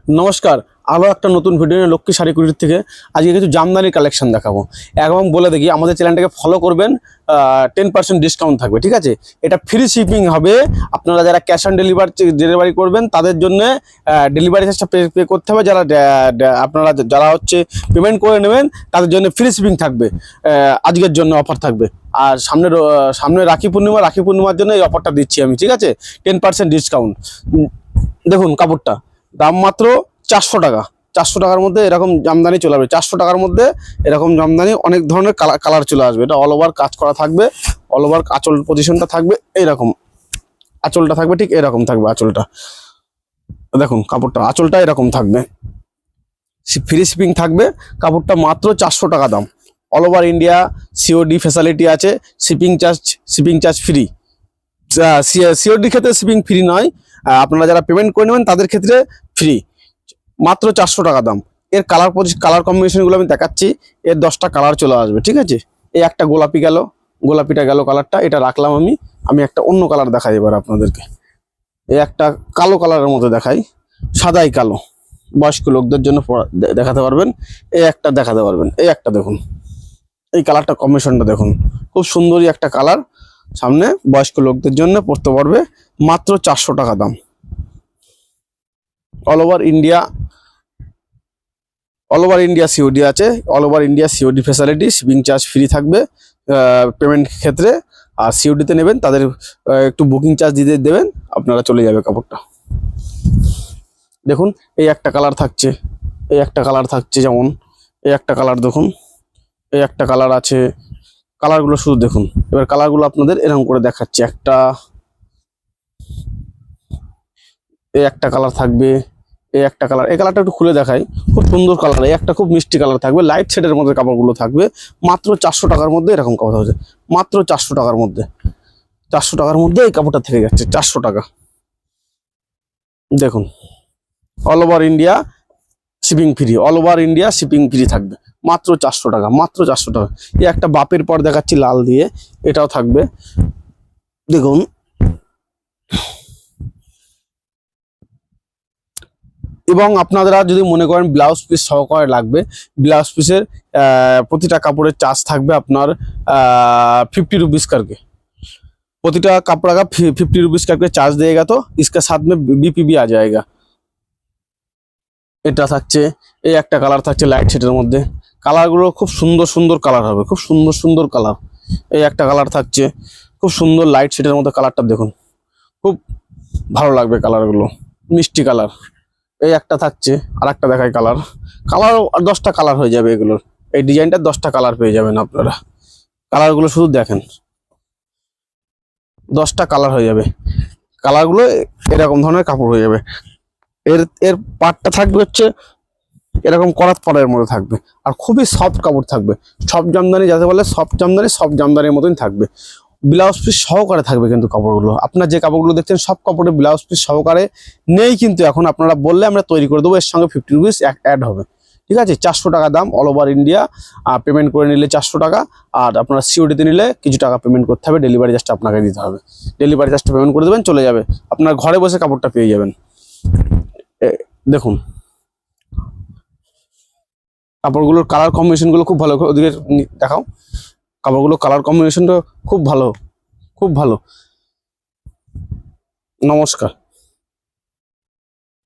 নমস্কার, আরও একটা নতুন ভিডিও নিয়ে লক্ষ্মী শাড়ি কুটির থেকে আজকে কিছু জামদানি কালেকশন দেখাবো। এবং বলে দেখি আমাদের চ্যানেলটাকে ফলো করবেন, 10% ডিসকাউন্ট থাকবে, ঠিক আছে? এটা ফ্রি শিপিং হবে। আপনারা যারা ক্যাশ অন ডেলিভারি করবেন তাদের জন্য ডেলিভারি চার্জটা পে করতে হবে। আপনারা যারা পেমেন্ট করে নেবেন তাদের জন্য ফ্রি শিপিং থাকবে। আজকের জন্য অফার থাকবে। আর সামনে রাখি পূর্ণিমার জন্য এই অফারটা দিচ্ছি আমি, ঠিক আছে? 10% ডিসকাউন্ট। দেখুন কাপড়টা দাম মাত্র 400 টাকা। 400 টাকার মধ্যে এরকম জামদানি চলে আসবে। 400 টাকার মধ্যে এরকম জামদানি অনেক ধরনের কালার চলে আসবে। এটা অল ওভার কাজ করা থাকবে, অল ওভার আঁচল পজিশনটা থাকবে এইরকম, আঁচলটা থাকবে ঠিক এরকম থাকবে। আঁচলটা দেখুন, কাপড়টা আঁচলটা এরকম থাকবে, ফ্রি শিপিং থাকবে। কাপড়টা মাত্র 400 টাকা দাম। All over India COD facility আছে। Shipping charge free. সিওডি ক্ষেত্রে শিপিং ফ্রি নয়, আপনারা যারা পেমেন্ট করে নেবেন তাদের ক্ষেত্রে ফ্রি। মাত্র 400 টাকা দাম। এর কালার কম্বিনেশনগুলো আমি দেখাচ্ছি। এর 10টা কালার চলে আসবে, ঠিক আছে? এই একটা গোলাপিটা গেল কালারটা, এটা রাখলাম আমি একটা অন্য কালার দেখাই এবার আপনাদেরকে। এই একটা কালো কালারের মধ্যে দেখাই, সাদাই কালো, বয়স্ক লোকদের জন্য দেখাতে পারবেন। এই একটা দেখাতে পারবেন, এই একটা দেখুন, এই কালারটা কম্বিনেশনটা দেখুন, খুব সুন্দরই একটা কালার। সামনে বয়স্ক লোকদের জন্য পড়তে পারবে। মাত্র 400 টাকা দাম। অল ওভার ইন্ডিয়া সিওডি আছে। All over India COD facility, shipping charge free থাকবে পেমেন্ট ক্ষেত্রে। আর সিওডিতে নেবেন তাদের একটু বুকিং চার্জ দিতে দেবেন, আপনারা চলে যাবে কাপড়টা। দেখুন এই একটা কালার থাকছে, যেমন এই একটা কালার দেখুন, এই একটা কালার আছে। কালারগুলো শুধু দেখুন। এবার কালারগুলো আপনাদের এরকম করে দেখাচ্ছি। এই একটা কালার থাকবে, এই একটা কালার, এই কালারটা একটু খুলে দেখাই, খুব সুন্দর কালার। এই একটা খুব মিষ্টি কালার থাকবে, লাইট শেডের মধ্যে কাপড়গুলো থাকবে। মাত্র 400 টাকার মধ্যে এরকম কাপড় হচ্ছে। মাত্র 400 টাকার মধ্যে, 400 টাকার মধ্যে এই কাপড়টা থেকে যাচ্ছে। 400 টাকা দেখুন। All over India shipping free থাকবে। মাত্র 400 টাকা, মাত্র 400 টাকা। এই একটা বাপের পর দেখাচ্ছি লাল দিয়ে, এটাও থাকবে দেখুন। এবং আপনারা যদি মনে করেন ব্লাউজ পিস সহকারে লাগবে, ব্লাউজ পিসের প্রতিটা কাপড়ের চার্জ থাকবে আপনার 50 रुपीज करके। প্রতিটা কাপড় का 50 रुपीज करके चार्ज देगा, तो इसके साथ में बीपी भी आ जाएगा। এটা থাকছে। এই একটা কালার থাকছে লাইট শেডের মধ্যে। কালারগুলো খুব সুন্দর কালার হবে, খুব সুন্দর কালার। এই একটা কালার থাকছে খুব সুন্দর লাইট শেডের মধ্যে। কালারটা দেখুন, খুব ভালো লাগবে কালারগুলো, মিষ্টি কালার। এই একটা থাকছে, আর একটা দেখাই কালার। 10টা কালার হয়ে যাবে এগুলোর। এই ডিজাইনটা 10টা কালার পেয়ে যাবেন আপনারা। কালারগুলো শুধু দেখেন, 10টা কালার হয়ে যাবে। কালারগুলো এরকম ধরনের কাপড় হয়ে যাবে। এর পাটটা থাকবে এরকম করাত পাড়ের মধ্যে থাকবে, আর খুবই সফট কাপড় থাকবে। সফট জামদানি যাতে বলে, সফট জামদানির মতন থাকবে। ব্লাউজ পিস সহকারে থাকবে কিন্তু কাপড়গুলো। আপনার যে কাপড়গুলো দেখছেন সব কাপড়ে ব্লাউজ পিস সহকারে নেই, কিন্তু এখন আপনারা বললে আমরা তৈরি করে দেবো। এর সঙ্গে 50 रुपीज অ্যাড হবে, ঠিক আছে? 400 টাকা দাম। অল ওভার ইন্ডিয়া পেমেন্ট করে নিলে 400 টাকা। আর আপনারা সিওডিতে নিলে কিছু টাকা পেমেন্ট করতে হবে, ডেলিভারি চার্জটা আপনাকে দিতে হবে। ডেলিভারি চার্জটা পেমেন্ট করে দেবেন, চলে যাবে। আপনার ঘরে বসে কাপড়টা পেয়ে যাবেন। দেখুন কাপড়গুলোর কালার কম্বিনেশনগুলো খুব ভালো। ওদিকে দেখাও, কাপড়গুলো কালার কম্বিনেশনটা খুব ভালো। নমস্কার।